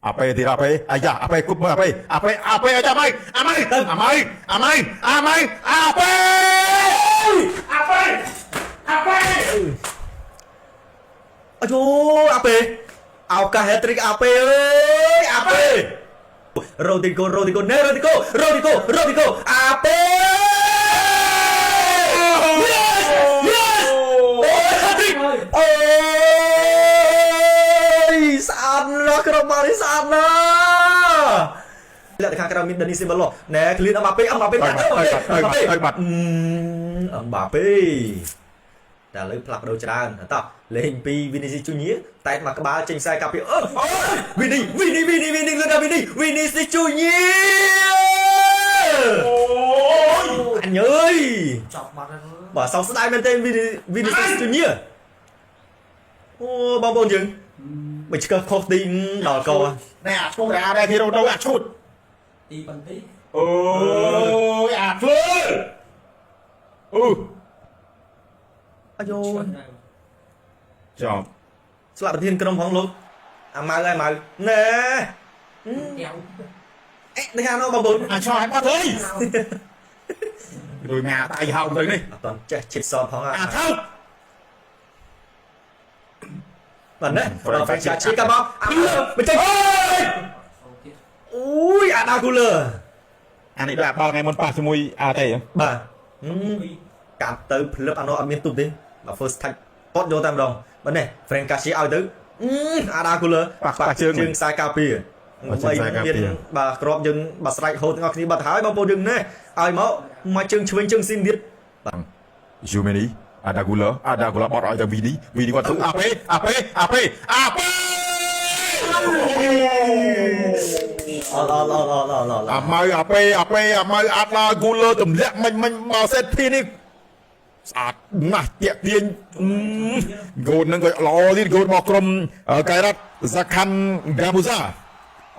apa thì apa aja apa cúp apa aja mai amai apa aduh apa Auka hat-trick apa ơi apa Rodrigo apa yes hat-trick ôi sana kenapa di sana lihat kang min Dani Simbolo nè clean Mbappe Mbappe តែលើផ្លាក់ដូរច្រើនតោះលេងពី Vinicius Junior តែមកក្បាលចេញខ្សែកាពីអូយ Vinicius Junior អូយអញអើយចប់បាត់ហើយបាទសោកស្ដាយមែនទេ Vinicius Junior អូបងប្អូនយើងមិនឆ្កឹះខុសទីដល់កោណែអាឈូតអាដែរគេរត់ទៅអាឈូតទីបន្តិចអូយអាធ្វើអូអាយូចប់ស្លាប់ប្រធានក្រុមផងលោកអាម៉ៅហើយម៉ៅណែអេនេះអានោះបងប្អូនអាឆ្លឲ្យបាត់ហើយដូចងាតៃហោទៅនេះអត់តចេះជិតសតផងអាថោបាទណែដល់ហ្វេកាឈីកាមកមិនចេះអូយអាដាគូលឺអានេះដូចអាបោថ្ងៃមុនប៉ះជាមួយអាទេបាទកាប់ទៅផ្លឹបអានោះអត់មានទុបទេបើ first touch ពត់យកតែម្ដងបើនេះ Frank Garcia ឲ្យទៅអាដាគូលឺប៉ះជើងខ្សែការពារបីមានបាទក្របយើងបាទស្រែកហូតទាំងអស់គ្នាបាត់ហើយបងប្អូនយើងណែឲ្យមកជើងឆ្វេងជើងស៊ីនទៀតបាទ Jumeni ada gula botឲ្យទៅ Vini គាត់ទៅអាពេអាម៉ៅអាពេអាម៉ៅអាដាគូលទម្លាក់មិនមកសេតធីនេះស្អាតណាស់តាក់ទាញហ្គោលនឹងក៏ល្អទៀតហ្គោលមកក្រុមកៃរ៉ាត់ហ្សាខាន់ហ្គាមូសា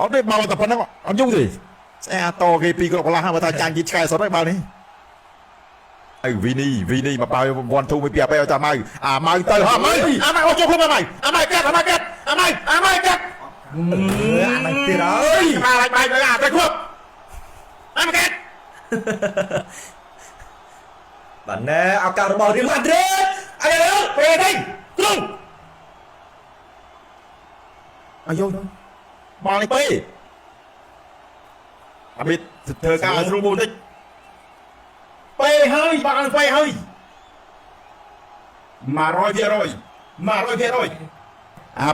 អត់ទេមកតែប៉ុណ្ណឹងអត់យូរទេស្អាតតគេពីគ្រាប់កន្លះហើយបើថាចាញ់ជាឆ្កែសុតហើយបាល់នេះអើ Vini មកបើ1 2មួយពីអាពេឲ្យតាម៉ៅអាម៉ៅទៅហ่าម៉ៅអាម៉ៅអត់ចូលខ្លួនអាម៉ៅកាត់អាម៉ៅទៀតអើយមកបាយទៅអាទៅគ្រប់អាម៉ៅកាត់បាទណែឱកាសរបស់ Real Madrid អាយពេលនេះគ្រូអាយបាល់នេះពេអាមីធ្វើការស្រួលបន្តិចពេហើយបាល់ពេហើយ100%អា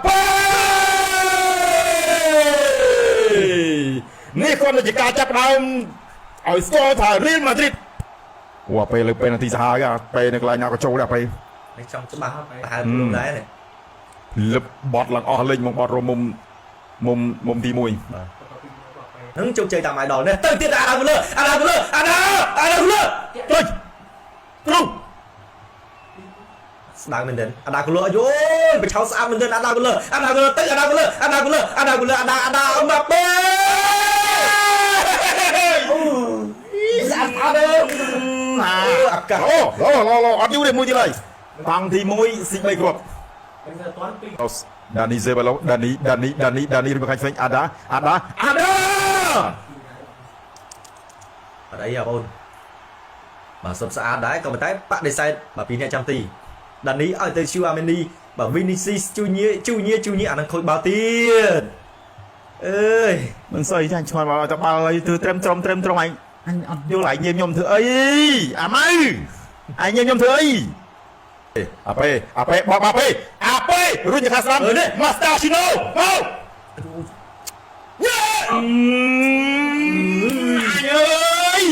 ពេនេះគាត់ជាការចាប់ដើមឲ្យស្គាល់ថា Real Madrid អូពេលលើពេលនាទីសាហាវពេលនៅកន្លែងណាក៏ចូលដែរពេលនេះចង់ច្បាស់ប្រហែលព្រមដែរនេះលឹបបត់ឡើងអស់លេងមកបត់រមុំទី1នឹងជោគជ័យតាម idol នេះទៅទៀតអាដាគូលឺជួយគ្រូស្ដាយមែនទេអាដាគូលឺយោបិឆោស្អាតមែនទេអាដាគូលឺទៅអាដាគូលឺអាដាមកពេស្អាតអត់ទេអាកាអូអត់យូរទេមួយទៀតហើយបាំងទី1ស៊ី3គ្រាប់Dani Zebalo Dani ឬខាងឆ្វេងអាដាអត់អីបងបាទសុទ្ធស្អាតដែរក៏ប៉ុន្តែបដិសេធបាទពីអ្នកចាំទី Dani ឲ្យទៅ Tchouaméni បាទ Vinicius Junior អានឹងខូចបាល់ទៀតអើយមិនស្អីចាញ់ឆ្លងបាល់ទៅបាល់ឲ្យធ្វើត្រឹមឯងអញអត់យល់ឯងញៀមខ្ញុំធ្វើអីអាម៉ៅឯងញៀមខ្ញុំធ្វើអីអាពេបោកអាពេរុញទៅខាងស្ដាំនេះ Mastachino មកញ៉ាអើយ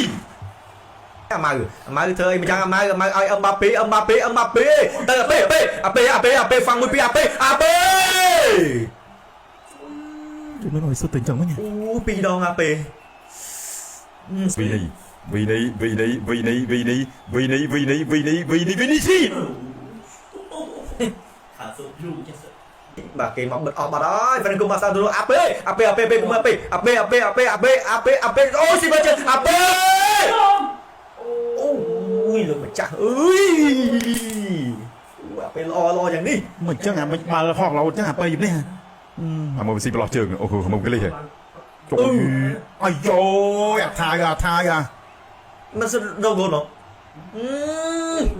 អាម៉ៅធ្វើអីមិនចឹងអាម៉ៅឲ្យអឹមបាពេទៅអាពេហ្វាំងមួយពីអាពេជួយមើលឲ្យសុទ្ធទៅចឹងវិញអូ2ដងអាពេVinicius bà kì mọc bật ọp bà đó phần cùng mà sao tôi áp ôi xin bật chân áp ui được mà chắc ui áp loอย่างนี้mình chắc là mình mà hoặc là chắc áp gì đấy một xí bỏ trường ô một cái ly rồi ai dồi thai à มันสุดโดนโกนเหรอ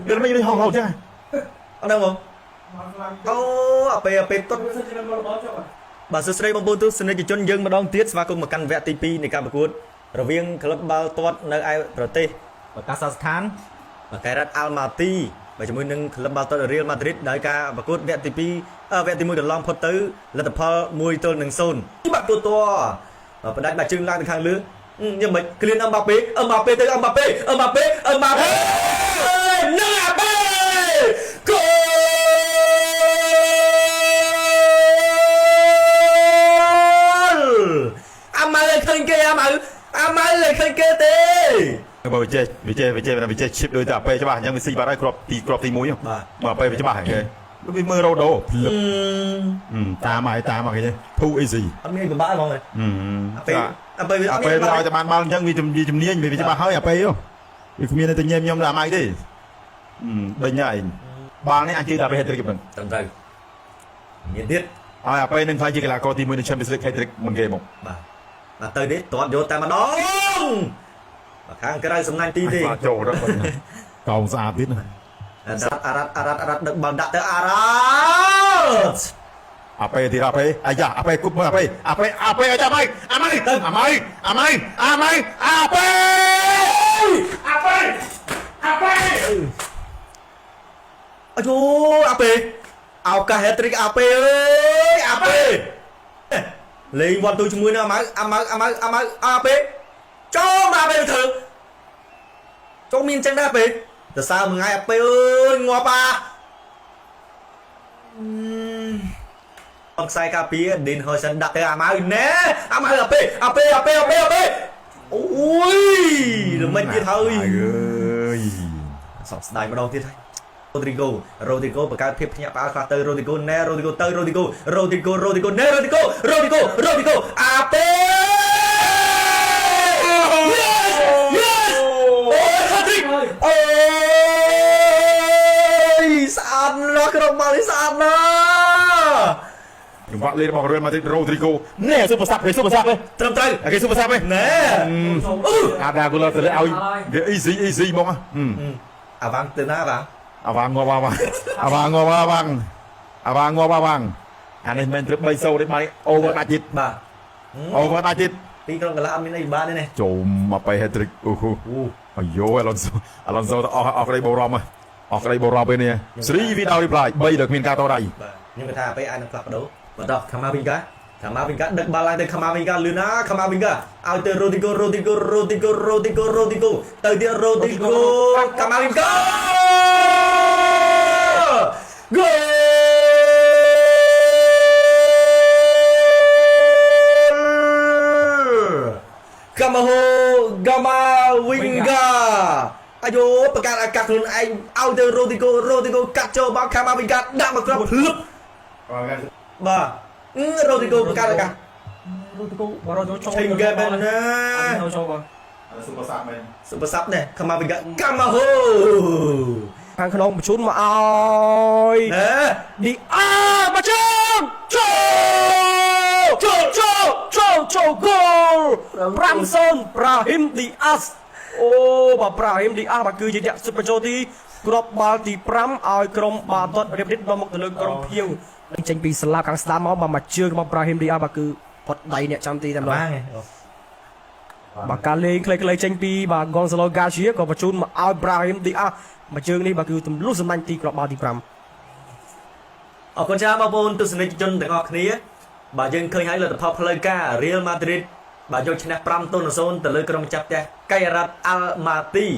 đừng mấy cái hông hông chứ เอาได้บ่เอาไปต้นបាទសួស្តីបងប្អូនទស្សនិកជនយើងម្ដងទៀតស្វាគមន៍មកកាន់វគ្គទី2នៃការប្រកួតរវាងក្លឹបបាល់ទាត់នៅឯប្រទេសកាសាស្ថានមកកែរ៉ាត់អាល់ម៉ាទីបើជាមួយនឹងក្លឹបបាល់ទាត់រៀលម៉ាឌ្រីតដោយការប្រកួតវគ្គទី2វគ្គទី1កន្លងផុតទៅលទ្ធផល1-0បាក់ទូទាត់បដាច់បាក់ជើងឡើងទៅខាងលើយ៉ាងម៉េចគ្លៀនអឹមបាប៉េទៅអឹមបាប៉េនឹងអាប៉េគោអាម៉ៅឃើញគេអាម៉ៅឃើញគេទេ mà bị chơi chip đôi ta pe cho bà nhưng xì bà đây crop tí mũi không mà pe cho bà hả cái nó bị mơ đâu đồ ta mà cái gì thu easy អត់មានពិបាកហ្មងទេអាពេលឲ្យតែបានមកអញ្ចឹងវាជំនាញវាច្បាស់ហើយអាពេលវាគ្មានតែញញខ្ញុំដល់ម៉ៃទេដេញហើយបាល់នេះអាចជឿតែពេល hat trick ហ្នឹង ត្រឹមត្រូវមានទៀត ហើយអាពេលនឹងខ្លាចជាកីឡាករទី1នៃ Champions League hat trick មិនគេមក បាទទៅនេះទាត់យកតែម្ដងបាទខាងក្រៅសំណាញ់ទីទេ ចូលដល់កោងស្អាតទៀតណា អារ៉ាត់ដឹកបាល់ដាក់ទៅអារ៉ាត់ អាពេលទីអាពេលគប់មើលអាពេលឲ្យចាំហើយអាម៉ៃទៅអាម៉ៃអាពេលអាយូអាពេលឱកាស hat trick អាពេលអើយអាពេលលេងវត្តទូជាមួយនឹងអាម៉ៅអាពេលចូលមកពេលធ្វើចូលមានចឹងដែរពេលទៅសើមួយថ្ងៃអាពេលអើយងាប់អងខ្សែការពារ Dean Hudson ដាក់ទៅអាម៉ៅណែអាម៉ៅអាពេលអូយល្មិចទៀតហើយ អើយ សោកស្ដាយម្ដងទៀតហើយRodrigo បង្កើតភាពភ្ញាក់ផ្អើលខ្លះទៅ Rodrigo ណែ Rodrigo ទៅ Rodrigo ណែ Rodrigo អាពេលអូយស្អាតណាស់ក្រុមបាល់នេះស្អាតណាស់ ខ្ញុំបាក់លេងរបស់ Real Madrid Rodrigo ណែស៊ុបសាប់ត្រឹមត្រូវគេស៊ុបសាប់ណែអាដាគូឡទៅឲ្យវា easy ហ្មងអាវ៉ាំងទៅណាបាទ អាវ៉ាងងាប់អានេះមិនត្រឹម3-0ទេបាយ over ដាច់ទៀត បាទ over ដាច់ទៀត ពីក្រុមកន្លះអត់មានអីបានទេនេះ ចូលមកបែ hat trick អូអាយ៉ូអឡុនសូទៅអស់ក្តីបោរមពេលនេះស្រីវីដោរីប្លាយ3ដល់គ្មានការតដៃ បាទខ្ញុំគិតថាពេលអាចនឹងផ្លាស់ប្ដូរបន្តខាម៉ាវីងកាដឹកបាល់ឡើងទៅខាម៉ាវីងកាលឿនណាខាម៉ាវីងកាឲ្យទៅ Rodrigo ទៅទៀត Rodrigo ខាម៉ាវីងកា Goal Kamavinga អាយូប្រកាសអាកាសខ្លួនឯងឲ្យទៅ Rodrigo កាត់ចូលបោកខាម៉ាវីងកាដាក់មកគ្រាប់ភ្លឹបបាទ Rodrigo ប្រកាសអាកាស Rodrigo បរោចូល ឆេងហ្គេមណា ចូលបង ស៊ុបសាប់មែន សុបសាប់នេះខាម៉ាវីងកាកាម៉ាហូ ខាងក្នុងបញ្ជូនមកឲ្យ ណែ ឌីអាមកចូលគោល 5-0 Brahim Diaz អូបាទ Brahim Diaz បាទគឺជាអ្នកសិបបញ្ចូលទីគ្រាប់បាល់ទី5ឲ្យក្រុមបាល់ទាត់រៀបរៀបមកទៅលើក្រុមភៀវចេញពីស្លាបខាងស្ដាំមកបាទជើងរបស់ Brahim Diaz បាទគឺផុតដៃអ្នកចាំទីតែម្ដង បាទការលេងខ្លីៗចេញពីបាទ Gonzalo Garcia ក៏បញ្ជូនមកឲ្យ Brahim Diaz មួយជើងនេះបាទគឺទម្លុះសម្លាញ់ទីគ្រាប់បាល់ទី5 អរគុណច្រើនបងប្អូនទស្សនិកជនទាំងអស់គ្នាបាទយើងឃើញហើយលទ្ធផលផ្លូវការ Real Madrid បាទយកឈ្នះ 5-0 ទៅលើក្រុមម្ចាស់ផ្ទះ Kairat Almaty